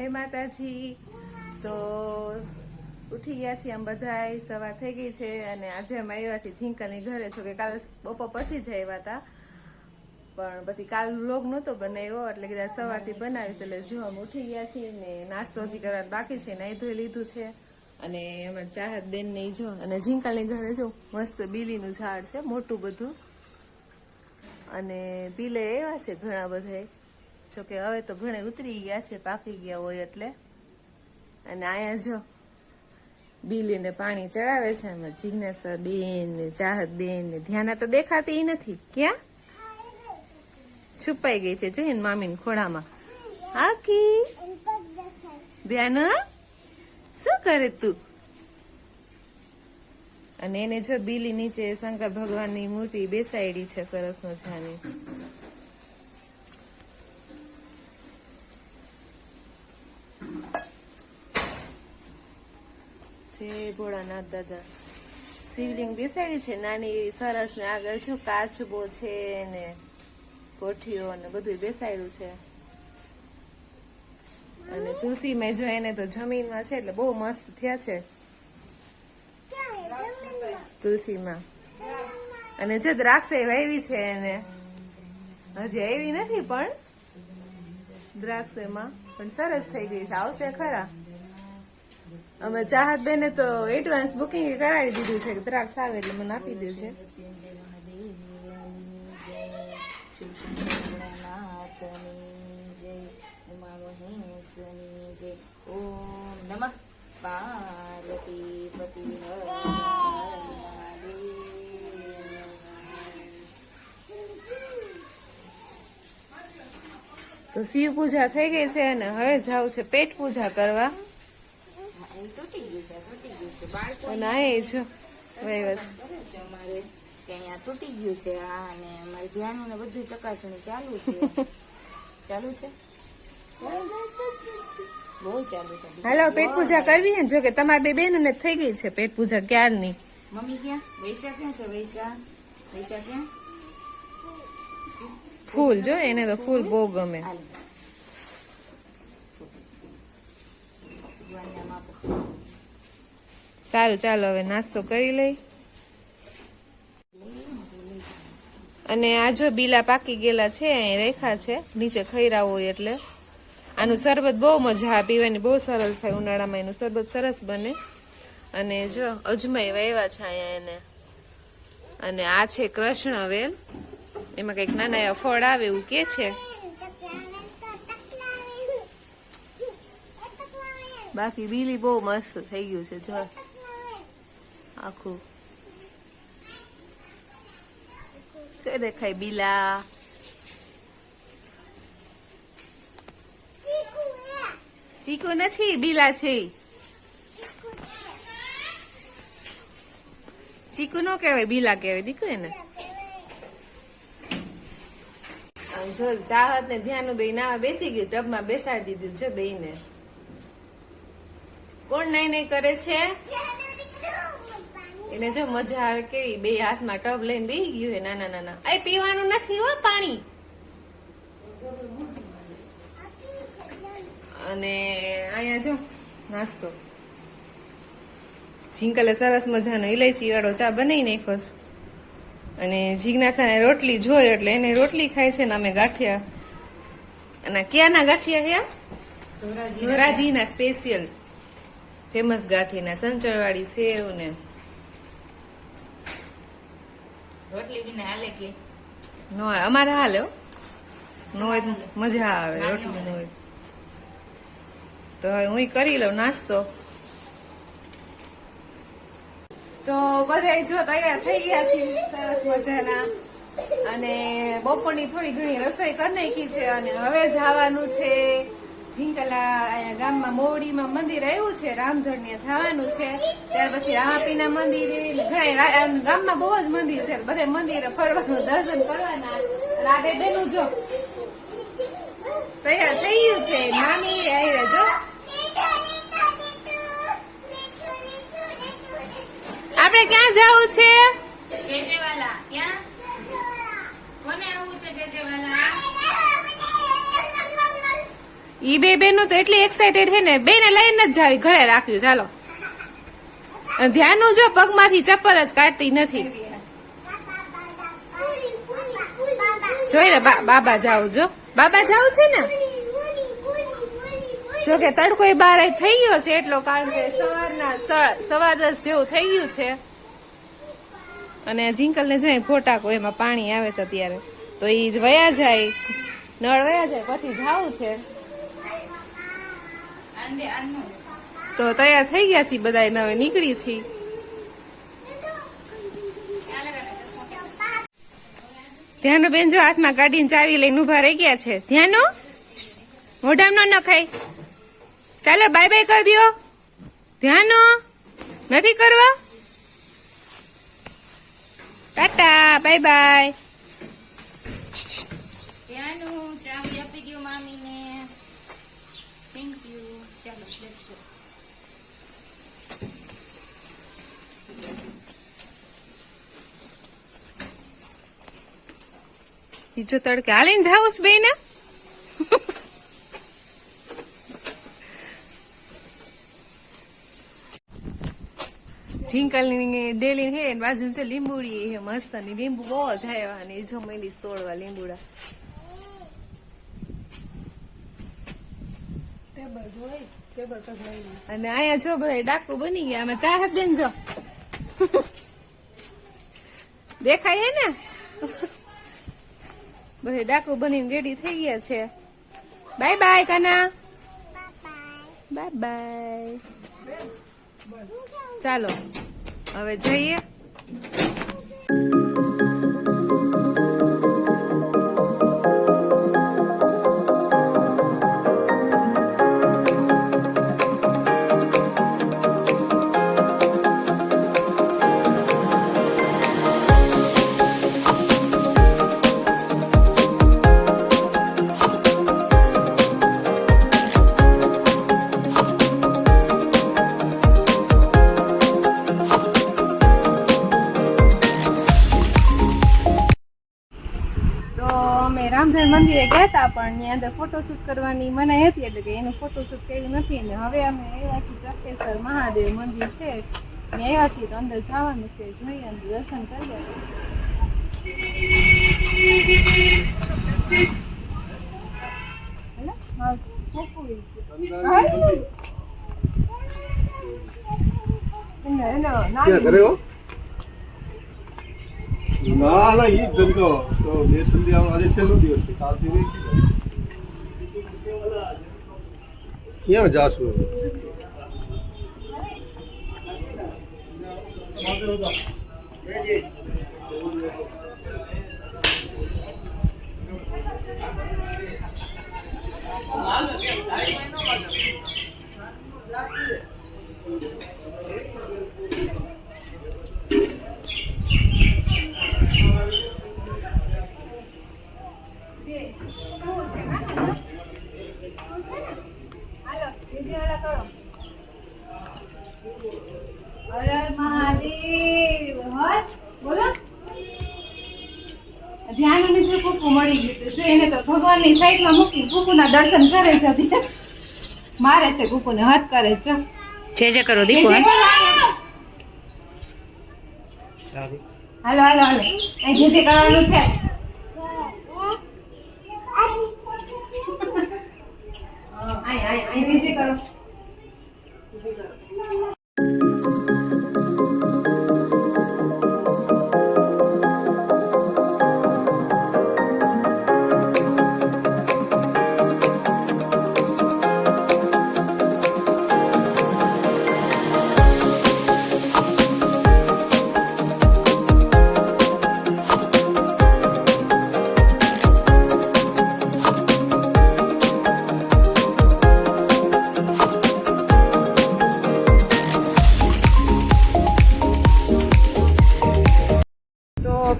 જય માતાજી। તો ઉઠી ગયા છીએ આમ બધાય, સવાર થઈ ગઈ છે અને આજે અમે આવ્યા છીએ ઝીંકલની ઘરે। છો કે કાલ બપોર પછી જ આવ્યા હતા, પણ પછી કાલ વ્લોગ નહોતો બનાવ્યો એટલે કીધા સવારથી બનાવીશ। એટલે જો અમે ઉઠી ગયા છીએ ને નાસ્તો હજી કરવાનું બાકી છે, નાહી ધોઈ લીધું છે અને અમારે ચાહત બેન ને જો, અને ઝીંકલની ઘરે જો મસ્ત બીલીનું ઝાડ છે મોટું બધું, અને બીલે એવા છે ઘણા બધા, જોકે હવે તો ઘણે ઉતરી ગયા છે, પાકી ગયા હોય એટલે। અને અહીંયા જો બીલીને પાણી ચડાવે છે અમે જિજ્ઞાસા બેન ને ચાહત બેન ને, ધ્યાના તો દેખાતી નથી, ક્યાં છુપાઈ ગઈ છે જોઈને મામીને ખોળામાં। આકી ધ્યાન શું કરે તું? અને એને જો બીલી નીચે શંકર ભગવાનની મૂર્તિ બેસાડી છે સરસ મજાની। જય ભોળાનાથ દાદા। શિવલિંગ બેસાડી છે નાની સરસ, ને આગળ જો કાચબો છે ને કોઠીઓ ને બધું બેસાડ્યું છે। અને તુલસી મેં જો એને તો જમીનમાં છે એટલે બહુ મસ્ત થયા છે તુલસીમાં। અને જો દ્રાક્ષ વાવી છે એને, હજી આવી નથી પણ દ્રાક્ષમાં પણ સરસ થઈ ગઈ છે, આવશે ખરા। અમે ચાહત બેને તો એડવાન્સ બુકિંગ કરાવી દીધું છે, દ્રાક્ષ આવે એટલે મને આપી દે છે। ઓમ નમઃ પાર્વતી પતિ તો શિવ પૂજા થઈ ગઈ છે અને હવે જાવ છે પેટ પૂજા કરવા। અને આ જો અમારે કે અહીંયા તૂટી ગયું છે આ, અને અમારે ધ્યાન ને બધું ચકાસણી ચાલુ છે ચાલુ છે બહુ ચાલુ છે। હાલો પેટ પૂજા કરવી છે, જો કે તમારી બે બહેનો ને થઈ ગઈ છે પેટ પૂજા ક્યારની। મમ્મી ક્યાં? વૈશા ક્યાં છે? વૈશા ક્યાં? ફૂલ જો એને તો ફૂલ બહુ ગમે। સારું ચાલો હવે નાસ્તો કરી લઈ। અને આ જો બીલા પાકી ગયેલા છે, અહીં રેખા છે નીચે ખૈરા હોય એટલે આનું શરબત બહુ મજા પીવાની, બહુ સરસ થાય ઉનાળામાં, એનું શરબત સરસ બને। અને જો અજમાઈ વાવ્યા છે અહીંયા એને, અને આ છે કૃષ્ણ વેલ, એમાં કઈક નાના એવા ફળ આવે એવું કે છે, બાકી બીલી બહુ મસ્ત થઈ ગયું છે જો આખું છે, દેખાય બીલા। ચીકુ નથી, બીલા છે। ચીકુ નો કહેવાય, બીલા કહેવાય દીકરી ને। જો ચાહત ને ધ્યાન બે નાવા બેસી ગયું, ટબમાં બેસાડી દીધું જો બે ને। કોણ નાઈ નાઈ કરે છે? એને જો મજા આવે કેવી, બે હાથમાં ટબ લઈને બેસી ગયું હે નાના નાના। આ પીવાનું નથી હો પાણી। અને અહીંયા જો નાસ્તો, ઝીંકલે સરસ મજાનો ઇલાયચી વાળો ચા બનાવી નાખ્યો છે, અને જિજ્ઞાસાને રોટલી જોઈ એટલે એને રોટલી ખાય છે ને અમે ગાંઠિયા। અને ક્યાંના ગાંઠિયા છે? ધોરાજીના સ્પેશિયલ ફેમસ ગાંઠિયાના, સંચળવાળી સેવ ને રોટલી વિના હાલે કે નો? અમારે હાલે નો હોય મજા આવે રોટલી નો હોય તો। હવે હું કરી લઉં નાસ્તો। તો બધા જો તૈયાર થઈ ગયા છે સરસ મજાના, અને બપોરની થોડી ઘણી રસોઈ કરી નાખી છે, અને હવે જવાનું છે ઝીંકલા અહીંયા ગામમાં મોવડીમાં મંદિર આવ્યું છે રામધણ ને જવાનું છે। ત્યાર પછી રામાપીના મંદિરે ઘણા ગામમાં બહુ જ મંદિર છે, બધા મંદિરે ફરવાનું, દર્શન કરવાના। આ બે બેનું જો તૈયાર થઈ ગયું છે, નાની આવી જો આપણે ક્યાં જવું છે? જેજેવાલા ક્યાં? કોને આવવું છે જેજેવાલા? ઈ બે બેનું તો એટલી એક્સાઇટેડ છે ને, બેને લઈને જ જાવી, ઘરે રાખ્યું. ચાલો. અને ધ્યાનનું જો પગમાંથી ચપ્પલ જ કાઢતી નથી. જોઈ ને બાબા જાવ, જો બાબા જાવ છે ને. જો કે તડકો બહાર થઈ ગયો છે એટલો, કારણ કે સવારના 10:15 જેવું થઈ ગયું છે. અને જિંકલ ને જાય ફોટાકો, એમાં પાણી આવે છે અત્યારે, તો ઈ વયા જાય, નળ વયા જાય, પછી જાવું છે. તો તૈયાર થઈ ગયા છીએ બધા, હવે નીકળી છીએ. ધ્યાનો બેન જો હાથમાં કાઢીને ચાવી લઈને ઉભા રહી ગયા છે. ધ્યાનો મોઢામાં ન નખાય. ચાલો બાય બાય કરી દો. ધ્યાનો નથી કરવા. Tata bye bye. ધ્યાનું ચાવી આપી દો મામીને. Thank you. ચાલો લેટ્સ ગો. બીજો તડકે હાલીને જાવું છે બેન. ઝીંકલની ડેલી હે બાજુ છે લીંબુડી હે મસ્ત ની, લીંબુ બહુ જ આવ્યા ને જો મળી સોળવા લીંબુડા. અને અહીંયા જો બધા ડાકુ બની ગયા. આમાં ચાહત બેન જો દેખાય હે ને, બધા ડાકુ બનીને રેડી થઈ ગયા છે. બાય બાય કાના, બાય બાય. ચાલો હવે જઈએ. રામધન મંદિરે ગયા હતા, પણ ત્યાં અંદર ફોટોશૂટ કરવાની મનાઈ હતી, એટલે કે એનું ફોટોશૂટ કર્યું નથી. ને હવે અમે આવ્યા છીએ પ્રકેશ્વર મહાદેવ મંદિર છે, ત્યાં આવ્યા છીએ, તો અંદર જવાનું છે. જોઈએ અંદર દર્શન કરીએ. ના ઈ ધંધો તો બે સંધ્યા આજે છેલ્લો દિવસ છે, કાલથી નહીં ક્યાં જાશું. ધ્યાન જો કુકુ મળી ગયું તો એને તો ભગવાનની સાઈડમાં મૂકી કુકુના દર્શન કરે છે. મારે છે કુકુને હાથ કરે છે. જે કરો દીપો. હાલો હાલો હાલો, અહીં જે કરવાનું છે. અહીં જે કરો.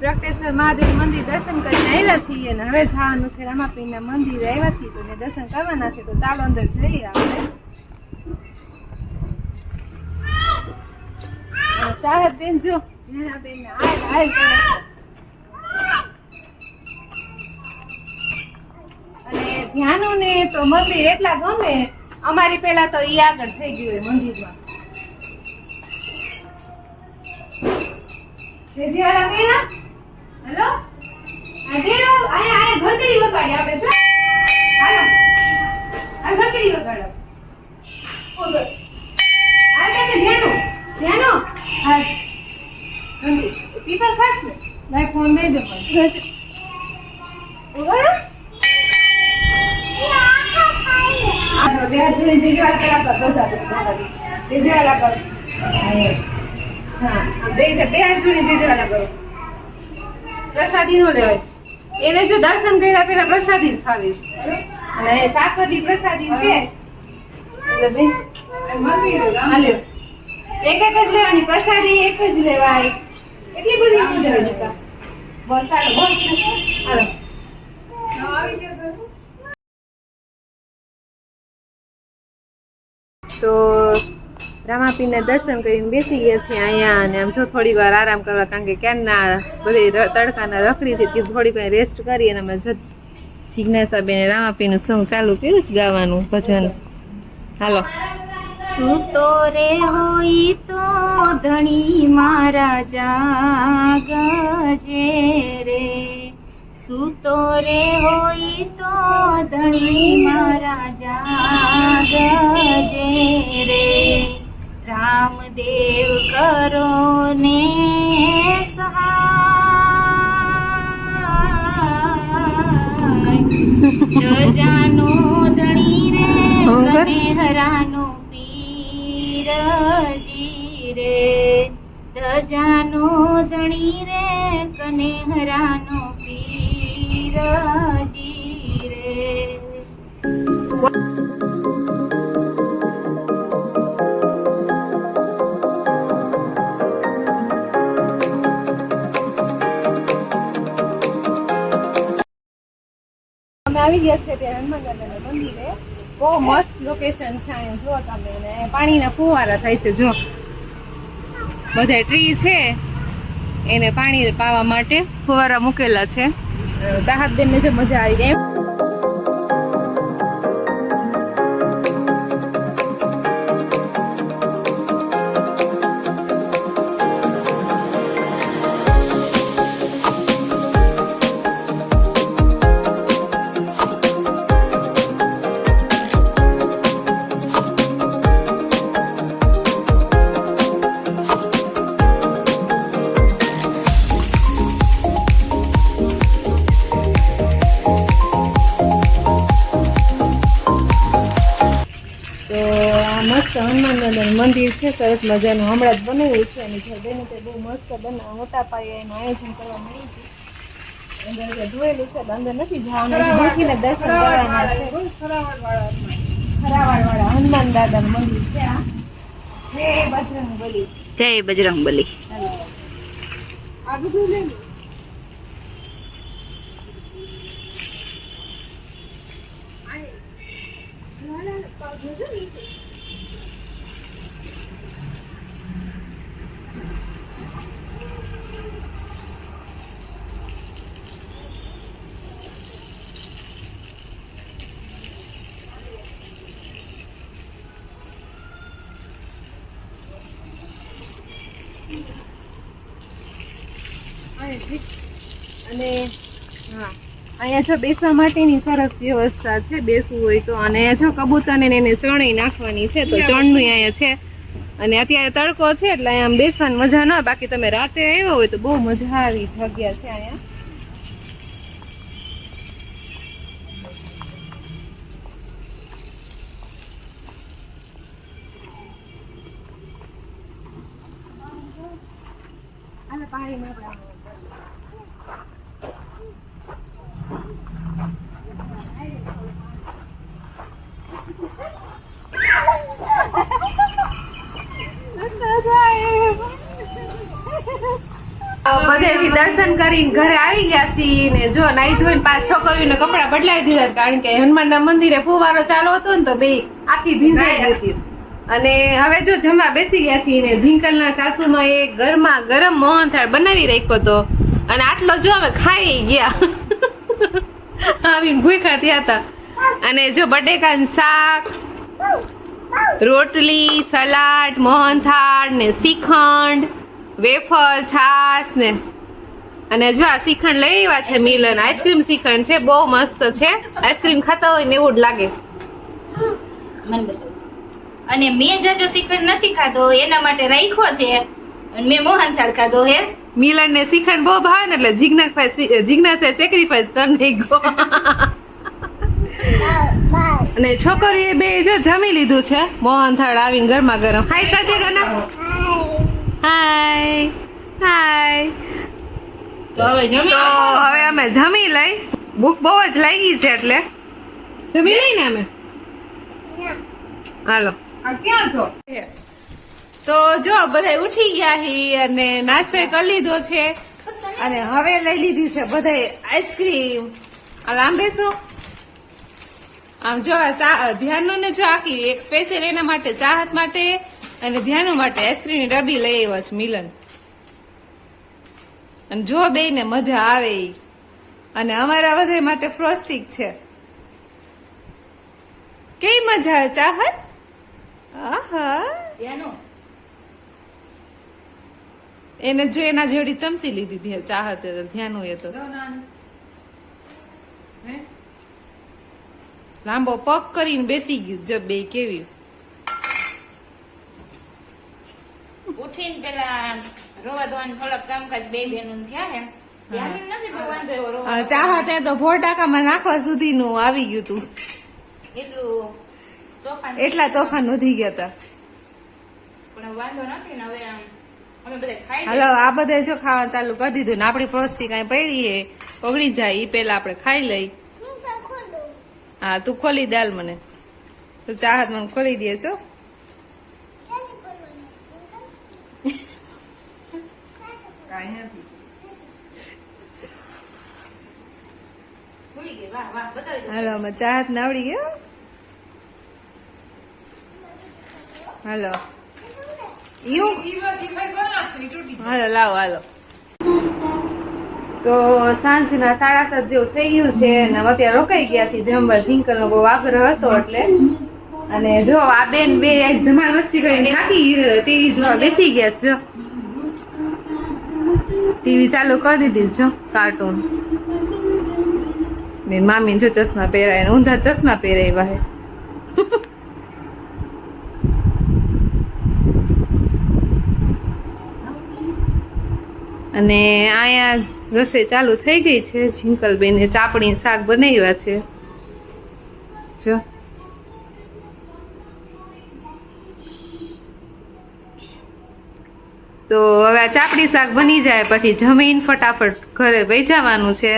પ્રકેશ્વર મહાદેવ મંદિર દર્શન કરીને આવ્યા છીએ અને હવે જવાનું છે રામાપીરના મંદિરે આવ્યા છીએ, તો દર્શન કરવાના છે. તો ચાલો અંદર જઈએ આપણે. ચાહત બેન જો બેન હાલ કરે. અને ધ્યાનો ને તો મંદિર એટલા ગમે, અમારી પેલા તો ઈ આગળ થઈ ગયું હોય મંદિરમાં. રેજીવાળા કયા? હેલો, આજો આયા ઘંટડી વગાડી આપણે જો. હાલો આ ઘંટડી વગાડો. ઓલો આ કે ધ્યાનો હા ઘંટડી પીપર ખાસ ને લાઈ ફોન દઈ દો પણ વગાડો. પ્રસાદી નો લેવાય એને, જો દર્શન કર્યા પેલા પ્રસાદી જ ખાવી છે. અને સાકરની પ્રસાદી છે એટલે બેન હાલ્યો એક જ લેવાની પ્રસાદી, એક જ લેવાય. એટલી બધી મજા આવે છે. બસ હાલો બસ હાલો આવી ગયો. તો રામાપીરના દર્શન કરીને બેસી ગયા છીએ અહીંયા, અને આમ જો થોડી વાર આરામ કરવા, કારણ કે ક્યારના બધી તડકાના રખડી છે તે થોડીક વાર રેસ્ટ કરી, અને અમે જો જિજ્ઞાસાબેને રામાપીનું સોંગ ચાલુ કર્યું છે ગાવાનું ભજન. હાલો. સૂતો રે હોય તો ધણી મારા જાગજે રે, સૂતો રે હોય તો ધણી મારા જાગજે રે, રામદેવ કરો ને સહાય, રજાનો ધણી રે કને હરાનો પીરજી રે, રજાનો ધણી રે કને હરાનો પીરજી રે. અમે આવી ગયા છે ત્યાં હનુમાન દાદાના મંદિરે. બહુ મસ્ત લોકેશન છે અહીંયા, જો તમે. ને પાણીના ફુવારા થાય છે, જો બધા ટ્રી છે એને પાણી પાવા માટે ફુવારા મૂકેલા છે. દાહતબેન ને જો મજા આવી જાય. હનુમાન દાદાનું મંદિર છે, સરસ મજાનું હમણાં જ બનાવ્યું છે, અને બેને તે બહુ મસ્ત મોટા પાયે એનું આયોજન કરવામાં આવ્યું છે. અંદર જોયેલું છે, અંદર નથી જવાનું, બેસીને દર્શન કરવાના છે. ખરાવાડ વાળા હનુમાન દાદાનું મંદિર છે આ. જય બજરંગબલી. જય બજરંગબલી. આ બધું લઈ લો. અને હા અહીંયા જો બેસવા માટેની સરસ વ્યવસ્થા છે, બેસવું હોય તો. અને અહીંયા જો કબૂતરને એને ચણી નાખવાની છે, તો ચણનું અહીંયા છે. અને અત્યારે તડકો છે એટલે અહીંયા બેસવાની મજા ન આવે, બાકી તમે રાતે આવ્યો હોય તો બહુ મજા આવી જગ્યા છે અહીંયા. પાણીમાં બધેથી દર્શન કરીને ઘરે આવી ગયા છીએ ને જો નાઈ ધોઈને પાંચ છોકરીઓને કપડા બદલાવી દીધા, કારણ કે હનુમાનના મંદિરે ફુવારો ચાલુ હતો ને તો બે આખી ભીંજાઈ હતી. અને હવે જો જમવા બેસી ગયા છીએ ને ઝીંકલના સાસુમાં એ ગરમા ગરમ મોહનથાળ બનાવી રાખ્યો હતો, અને આટલો જો અમે ખાઈ ગયા આવીને ભૂખ્યા થયા હતા. અને જો બટેકાનું શાક, રોટલી, સલાડ, મોહનથાળ ને શ્રીખંડ, વેફર, છાશ ને અને જો આ શ્રીખંડ લઈ આવ્યા છે મિલન. આઈસ્ક્રીમ શ્રીખંડ છે, બહુ મસ્ત છે. આઈસ્ક્રીમ ખાતા હોય ને એવું જ લાગે. મને બતાવજો. અને મેં જાજો શ્રીખંડ નથી ખાધો એના માટે રાખ્યો છે અને મેં મોહનથાળ ખાધો હે. મિલન ને શ્રીખંડ બહુ ભાવે ને એટલે જિજ્ઞાસે સેક્રિફાઈસ કરી નાખ્યો. અને છોકરીએ બે જો જમી લીધું છે મોહનથાળ આવીને ગરમા ગરમ. હાય કરજે ગના. હાય હાય. તો હવે જમી તો હવે અમે જમી લઈ. ભૂખ બહુ જ લાગી છે એટલે જમી લઈ ને અમે. હાલો. ક્યાં છો? તો જો બધા ઉઠી ગયા હી અને નાસ્તો કરી લીધો છે અને હવે લઈ લીધી છે બધા આઈસ્ક્રીમ. આમ બેસો. આમ જો ધ્યાનનું ને જો આખી એક સ્પેશિયલ એના માટે ચાહત માટે અને ધ્યાનો માટે આઈસ્ક્રીમની ડબ્બી લઈ આવ્યો છે મિલન. અને જો બે ને મજા આવે ઈ. અને અમારા બધા માટે ફ્રોસ્ટિક છે. કેવી મજા આવે ચાહત? આહા. ધ્યાનો એને જો એના જેવડી ચમચી લીધી હતી ચાહત ધ્યાનું એ તો લાંબો પગ કરીને બેસી ગયું. જો બે કેવી ઉઠીને પેલા રોવા ધોવાનું થોડાક કામકાજ બે બહેનું થયા હે. ધ્યાન નથી બહુ વાંધો એવો રોવા ચાહત એ તો 4% નાખવા સુધીનું આવી ગયું તું. એટલું તોફાન એટલા તોફાન વધી ગયા હતા. પણ વાંધો નથી ને હવે આમ અમે બધા ખાઈ હાલો આ બધા જો ખાવાનું ચાલુ કરી દીધું ને આપણી ફ્રોસ્ટી કઈ પડી હે ઓગળી જાય ઈ પેલા આપણે ખાઈ લઈ. હા તું ખોલી દાલ મને તો ચાહત મને ખોલી દે છો. ભૂલી ગઈ. વાહ વાહ બતાવી દો. હાલો અમે ચાહત ને આવડી ગયો. હાલો હાલો લાવો હાલો. તો સાંજના 7:30 જેવું થઈ ગયું છે અને અમે અત્યારે રોકાઈ ગયા છીએ જમવા. ઝિંકલનો બહુ આગ્રહ હતો એટલે. અને જો આ બેન બે ધમાલ મસ્તી કરીને થાકી ટીવી જોવા બેસી ગયા છે. જો ટીવી ચાલુ કરી દીધી જો કાર્ટૂન. ને મામી જો ચશ્મા પહેરાય ઊંધા ચશ્મા પહેરાવ્યા હે. અને અહીંયા રસોઈ ચાલુ થઈ ગઈ છે. ઝિંકલબેને ચાપડી શાક બનાવ્યા છે જો. તો હવે આ ચાપડી શાક બની જાય પછી જમીન ફટાફટ ઘરે વહી જવાનું છે.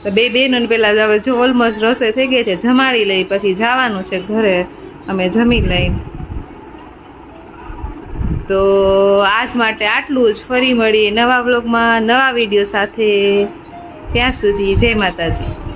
તો બે બહેનો પેલા હવે જો ઓલમોસ્ટ રસોઈ થઈ ગઈ છે જમાડી લઈ પછી જવાનું છે ઘરે અમે જમી લઈ. તો આજ માટે આટલું જ. ફરી મળીએ નવા વ્લોગમાં નવા વિડીયો સાથે. ત્યાં સુધી જય માતાજી.